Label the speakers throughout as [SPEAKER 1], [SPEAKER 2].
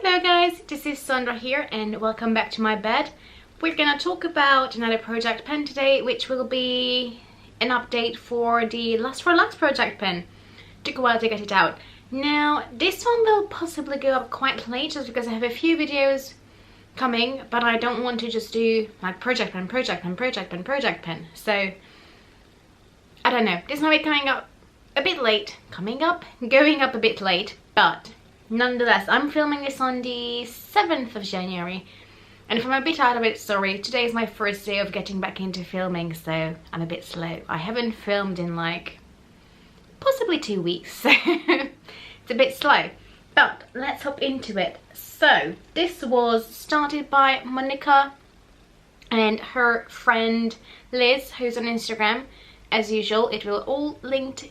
[SPEAKER 1] Hello guys, this is Sandra here and welcome back to my bed. We're gonna talk about another project pen today, which will be an update for the Lust for Lux project pen. Took a while to get it out. Now this one will possibly go up quite late just because I have a few videos coming, but I don't want to just do like project pen. So I don't know, this might be coming up a bit late. Going up a bit late, but nonetheless, I'm filming this on the 7th of January. And if I'm a bit out of it, sorry, today is my first day of getting back into filming, so I'm a bit slow. I haven't filmed in like possibly 2 weeks, so it's a bit slow. But let's hop into it. So this was started by Monica and her friend Liz, who's on Instagram. As usual, it will all linked.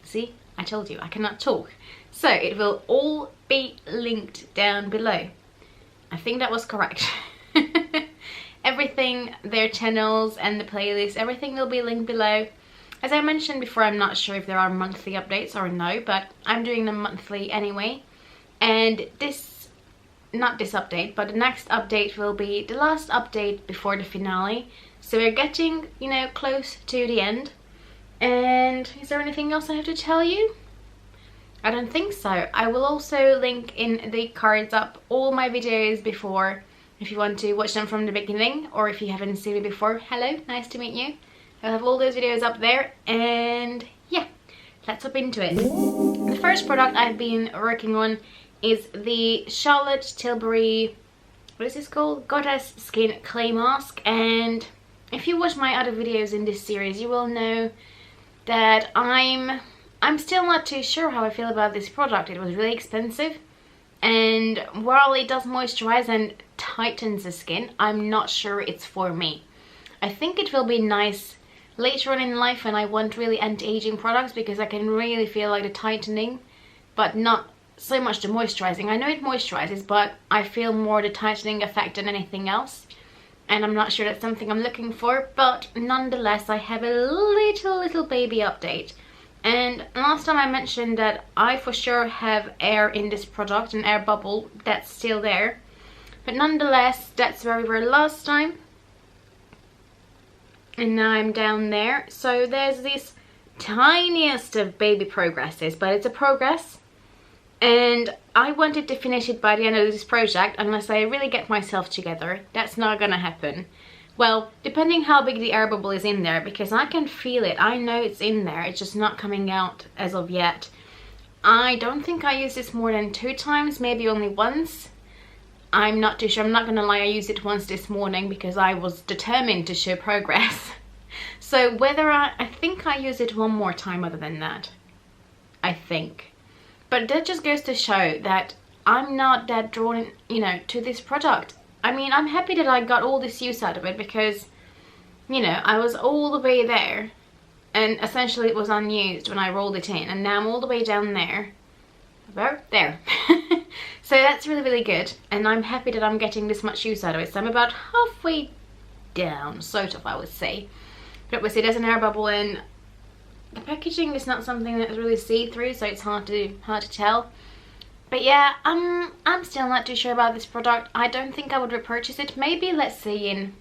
[SPEAKER 1] See, I told you I cannot talk. So it will all be linked down below. I think that was correct. Everything, their channels and the playlist, everything will be linked below. As I mentioned before, I'm not sure if there are monthly updates or no, but I'm doing them monthly anyway. And this, not this update, but the next update will be the last update before the finale. So we're getting, you know, close to the end. And is there anything else I have to tell you? I don't think so. I will also link in the cards up all my videos before, if you want to watch them from the beginning, or if you haven't seen me before, hello, nice to meet you. I'll have all those videos up there, and yeah, let's hop into it. The first product I've been working on is the Charlotte Tilbury, what is this called? Goddess Skin Clay Mask. And if you watch my other videos in this series, you will know that I'm still not too sure how I feel about this product. It was really expensive, and while it does moisturize and tightens the skin, I'm not sure it's for me. I think it will be nice later on in life when I want really anti-aging products, because I can really feel like the tightening, but not so much the moisturizing. I know it moisturizes, but I feel more the tightening effect than anything else. And I'm not sure that's something I'm looking for, but nonetheless, I have a little baby update. And last time I mentioned that I for sure have air in this product, an air bubble that's still there. But nonetheless, that's where we were last time. And now I'm down there. So there's this tiniest of baby progresses, but it's a progress. And I wanted to finish it by the end of this project, unless I really get myself together. That's not gonna happen. Well, depending how big the air bubble is in there, because I can feel it. I know it's in there. It's just not coming out as of yet. I don't think I used this more than 2 times, maybe only once. I'm not too sure. I'm not gonna lie, I used it once this morning because I was determined to show progress. So whether I think I used it one more time other than that. I think. But that just goes to show that I'm not that drawn, you know, to this product. I mean, I'm happy that I got all this use out of it because, you know, I was all the way there and essentially it was unused when I rolled it in, and now I'm all the way down there. About there. So that's really good, and I'm happy that I'm getting this much use out of it. So I'm about halfway down, sort of, I would say. But obviously there's an air bubble, and the packaging is not something that's really see-through, so it's hard to tell. But yeah, I'm still not too sure about this product. I don't think I would repurchase it. Maybe, let's see, in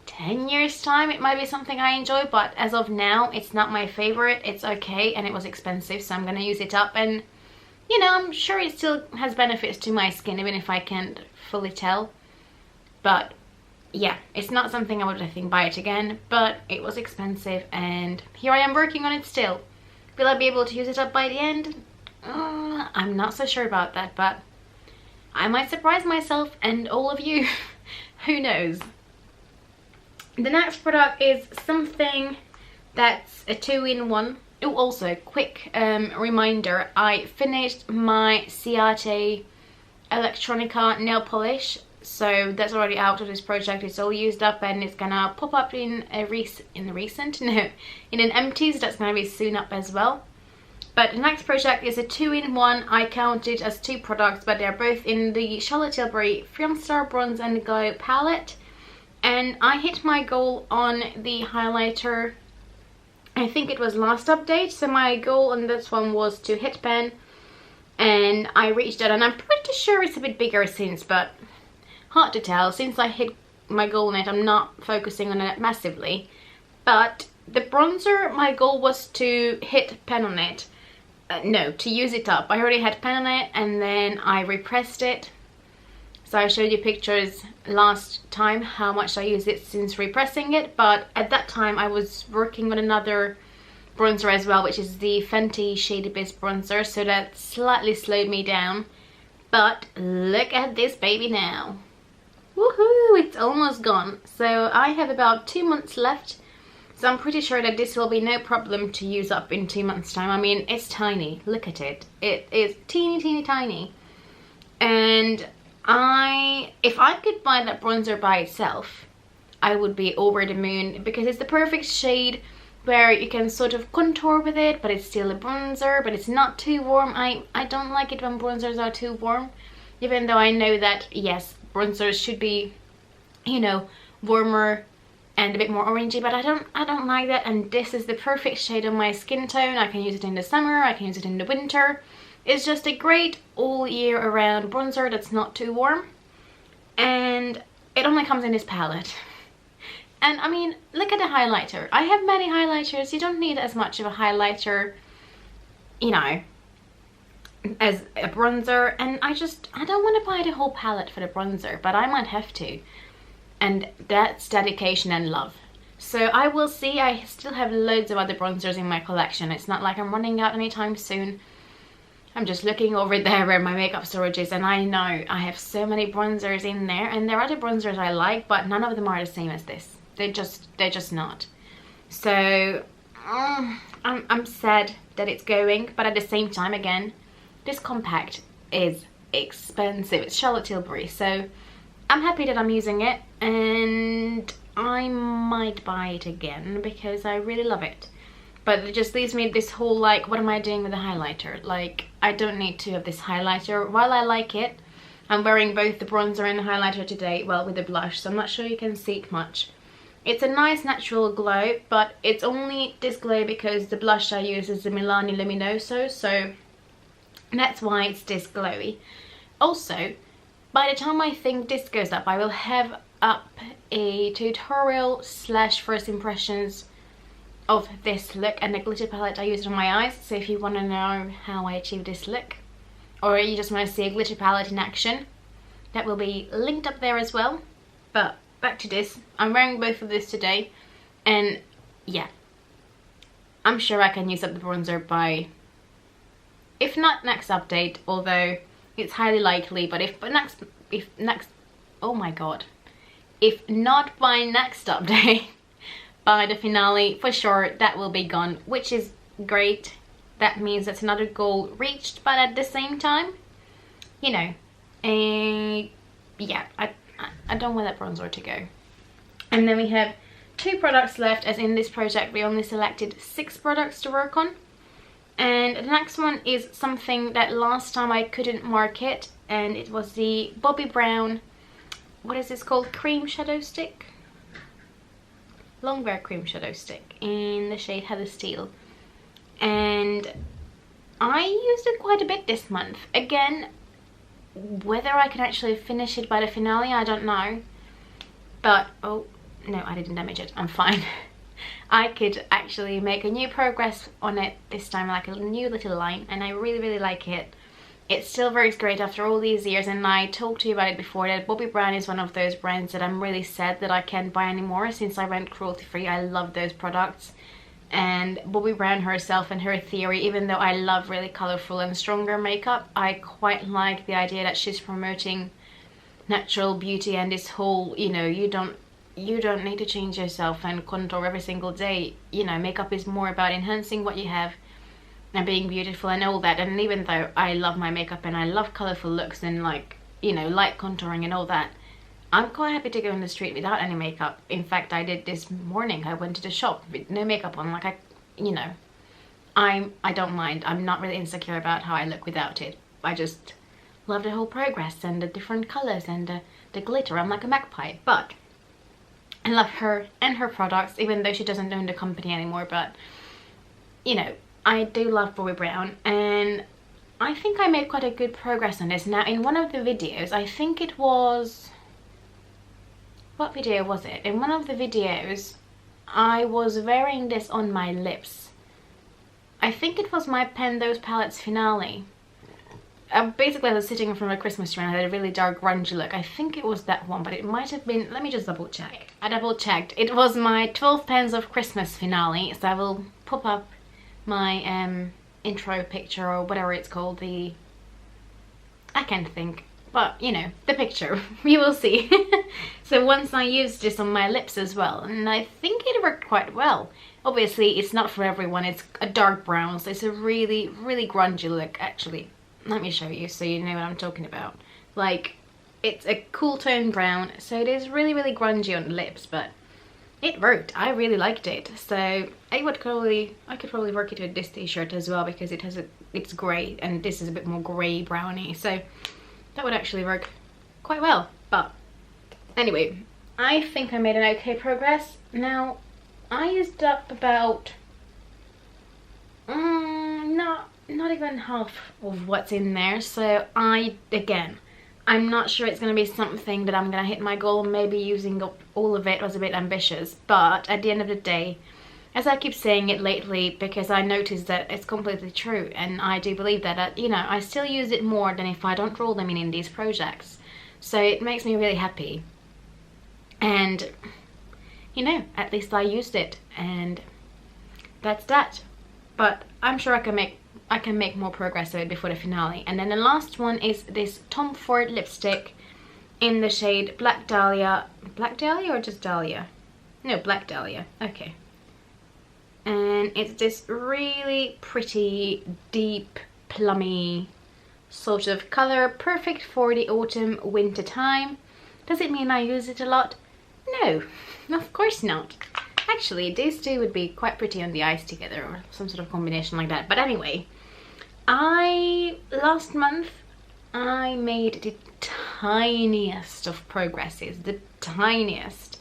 [SPEAKER 1] 10 years time it might be something I enjoy, but as of now it's not my favorite. It's okay, and it was expensive, so I'm gonna use it up, and you know, I'm sure it still has benefits to my skin, even if I can't fully tell. But yeah, it's not something I would, I think, buy it again, but it was expensive, and here I am working on it still. Will I be able to use it up by the end? I'm not so sure about that, but I might surprise myself and all of you. Who knows? The next product is something that's a 2-in-1. Oh, also, quick reminder, I finished my Ciate Electronica nail polish. So that's already out of this project. It's all used up, and it's gonna pop up in an empties that's gonna be soon up as well. But the next project is a 2-in-1. I count it as 2 products, but they're both in the Charlotte Tilbury Filmstar Bronze and Glow palette. And I hit my goal on the highlighter, I think it was last update. So my goal on this one was to hit pen and I reached out, and I'm pretty sure it's a bit bigger since, but hard to tell. Since I hit my goal on it, I'm not focusing on it massively. But the bronzer, my goal was to hit pen on it. No, to use it up. I already had pen on it, and then I repressed it. So I showed you pictures last time how much I used it since repressing it, but at that time I was working on another bronzer as well, which is the Fenty Shady Biz bronzer, so that slightly slowed me down. But look at this baby now. Woohoo! It's almost gone. So I have about 2 months left, so I'm pretty sure that this will be no problem to use up in 2 months time. I mean, it's tiny. Look at it. It is teeny tiny. And if I could buy that bronzer by itself, I would be over the moon, because it's the perfect shade where you can sort of contour with it, but it's still a bronzer, but it's not too warm. I don't like it when bronzers are too warm, even though I know that, yes, bronzers should be, you know, warmer and a bit more orangey, but I don't like that. And this is the perfect shade on my skin tone. I can use it in the summer, I can use it in the winter. It's just a great all year around bronzer that's not too warm, and it only comes in this palette. And I mean, look at the highlighter. I have many highlighters. You don't need as much of a highlighter, you know, as a bronzer. And I don't want to buy the whole palette for the bronzer, but I might have to. And that's dedication and love. So I will see. I still have loads of other bronzers in my collection. It's not like I'm running out anytime soon. I'm just looking over there where my makeup storage is, and I know I have so many bronzers in there, and there are other bronzers I like, but none of them are the same as this. They're just not. So I'm sad that it's going, but at the same time, again, this compact is expensive. It's Charlotte Tilbury, so I'm happy that I'm using it, and I might buy it again because I really love it. But it just leaves me this whole, like, what am I doing with the highlighter? Like, I don't need to have this highlighter. While I like it, I'm wearing both the bronzer and the highlighter today, well, with the blush, so I'm not sure you can see it much. It's a nice natural glow, but it's only this glow because the blush I use is the Milani Luminoso, so that's why it's this glowy. Also, by the time I think this goes up, I will have up a tutorial / first impressions of this look and the glitter palette I used on my eyes. So if you want to know how I achieved this look, or you just want to see a glitter palette in action, that will be linked up there as well. But back to this. I'm wearing both of this today, and yeah, I'm sure I can use up the bronzer by, if not next update, although it's highly likely, but if oh my god, if not by next update, by the finale, for sure that will be gone, which is great. That means that's another goal reached, but at the same time, you know, yeah, I don't want that bronzer to go. And then we have 2 products left, as in this project we only selected 6 products to work on. And the next one is something that last time I couldn't market, and it was the Bobbi Brown, what is this called, cream shadow stick? Longwear cream shadow stick in the shade Heather Steel. And I used it quite a bit this month. Again, whether I can actually finish it by the finale, I don't know. But, oh, no, I didn't damage it. I'm fine. I could actually make a new progress on it this time, like a new little line, and I really like it. It still works great after all these years, and I talked to you about it before that Bobbi Brown is one of those brands that I'm really sad that I can't buy anymore since I went cruelty free. I love those products. And Bobbi Brown herself and her theory, even though I love really colourful and stronger makeup, I quite like the idea that she's promoting natural beauty and this whole, you know, you don't need to change yourself and contour every single day. You know, makeup is more about enhancing what you have and being beautiful and all that. And even though I love my makeup and I love colourful looks and, like, you know, light contouring and all that, I'm quite happy to go in the street without any makeup. In fact, I did this morning. I went to the shop with no makeup on. Like, you know, I don't mind. I'm not really insecure about how I look without it. I just love the whole progress and the different colours and the glitter. I'm like a magpie. But I love her and her products, even though she doesn't own the company anymore. But, you know, I do love Bobbi Brown, and I think I made quite a good progress on this. Now, in one of the videos, I think it was... What video was it? In one of the videos, I was wearing this on my lips. I think it was my Pen Those Palettes finale. Basically, I was sitting in front of a Christmas tree and I had a really dark grungy look. I think it was that one, but it might have been... Let me just double check. I double checked. It was my 12 Pens of Christmas finale, so I will pop up my intro picture or whatever it's called. I can't think, but you know, the picture. You will see. So once I used this on my lips as well, and I think it worked quite well. Obviously, it's not for everyone. It's a dark brown, so it's a really, really grungy look, actually. Let me show you so you know what I'm talking about. Like, it's a cool tone brown, so it is really, really grungy on the lips, but it worked. I really liked it. So I could probably work it with this t-shirt as well, because it's grey and this is a bit more grey browny. So that would actually work quite well. But anyway, I think I made an okay progress. Now, I used up about not even half of what's in there, so I'm not sure it's going to be something that I'm going to hit my goal. Maybe using up all of it was a bit ambitious, but at the end of the day, as I keep saying it lately, because I noticed that it's completely true, and I do believe that, you know, I still use it more than if I don't roll them in these projects. So it makes me really happy, and you know, at least I used it, and that's that. But I'm sure I can make more progress of it before the finale. And then the last one is this Tom Ford lipstick in the shade Black Dahlia. Black Dahlia or just Dahlia? No, Black Dahlia. Okay. And it's this really pretty, deep, plummy sort of color. Perfect for the autumn, winter time. Does it mean I use it a lot? No, of course not. Actually, these two would be quite pretty on the eyes together, or some sort of combination like that. But anyway, last month I made the tiniest of progresses, the tiniest.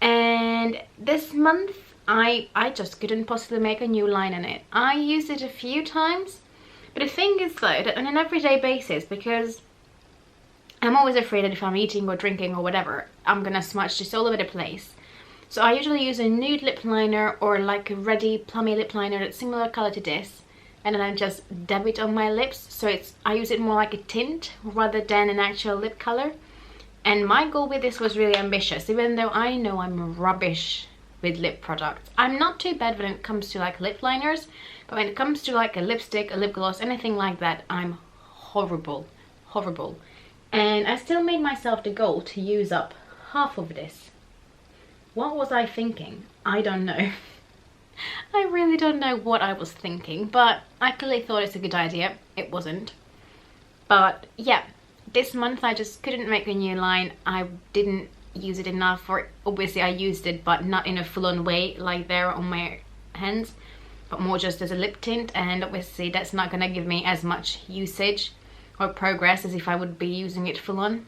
[SPEAKER 1] And this month I just couldn't possibly make a new line in it. I used it a few times, but the thing is though, that on an everyday basis, because I'm always afraid that if I'm eating or drinking or whatever, I'm gonna smudge this all over the place. So I usually use a nude lip liner or like a ready plummy lip liner that's similar color to this, and then I just dab it on my lips. So I use it more like a tint rather than an actual lip color. And my goal with this was really ambitious, even though I know I'm rubbish with lip products. I'm not too bad when it comes to like lip liners, but when it comes to like a lipstick, a lip gloss, anything like that, I'm horrible, horrible. And I still made myself the goal to use up half of this. What was I thinking? I don't know. I really don't know what I was thinking, but I clearly thought it's a good idea. It wasn't. But yeah, this month I just couldn't make a new line. I didn't use it enough, or obviously I used it, but not in a full-on way like there on my hands, but more just as a lip tint, and obviously that's not gonna give me as much usage or progress as if I would be using it full-on.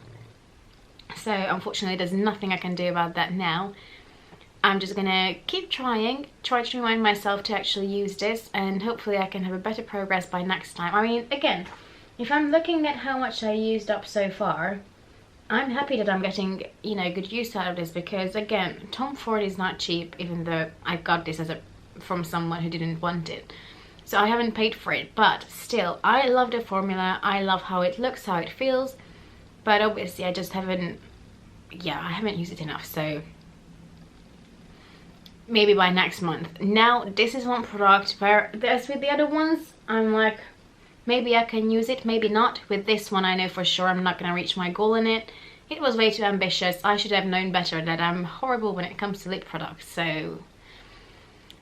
[SPEAKER 1] So unfortunately there's nothing I can do about that now. I'm just gonna keep try to remind myself to actually use this, and hopefully I can have a better progress by next time. I mean, again, if I'm looking at how much I used up so far, I'm happy that I'm getting, you know, good use out of this, because again, Tom Ford is not cheap, even though I got this from someone who didn't want it. So I haven't paid for it, but still, I love the formula, I love how it looks, how it feels, but obviously I just haven't, I haven't used it enough, so maybe by next month. Now, this is one product where, as with the other ones, I'm like, maybe I can use it, maybe not. With this one, I know for sure I'm not going to reach my goal in it. It was way too ambitious. I should have known better that I'm horrible when it comes to lip products. So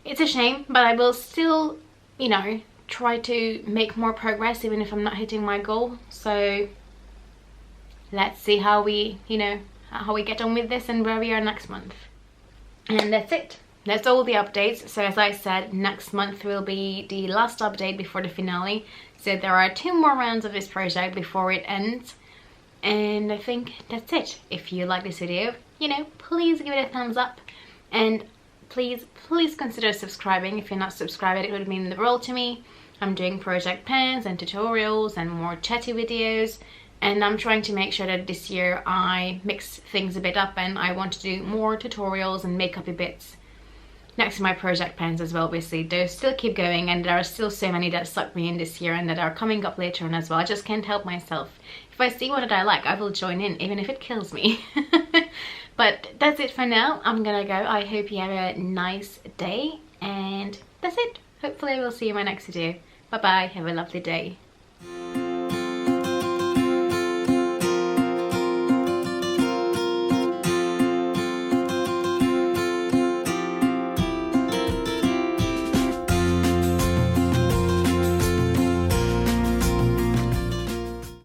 [SPEAKER 1] it's a shame, but I will still, you know, try to make more progress even if I'm not hitting my goal. So let's see how we, you know, how we get on with this and where we are next month. And that's it. That's all the updates. So as I said, next month will be the last update before the finale. So there are 2 more rounds of this project before it ends. And I think that's it. If you like this video, you know, please give it a thumbs up. And please consider subscribing. If you're not subscribed, it would mean the world to me. I'm doing project pens and tutorials and more chatty videos, and I'm trying to make sure that this year I mix things a bit up, and I want to do more tutorials and makeup-y bits next to my project pens as well. Obviously those still keep going, and there are still so many that sucked me in this year and that are coming up later on as well. I just can't help myself. If I see one that I like, I will join in, even if it kills me. But that's it for now. I'm gonna go. I hope you have a nice day, and that's it. Hopefully I will see you in my next video. Bye bye, have a lovely day.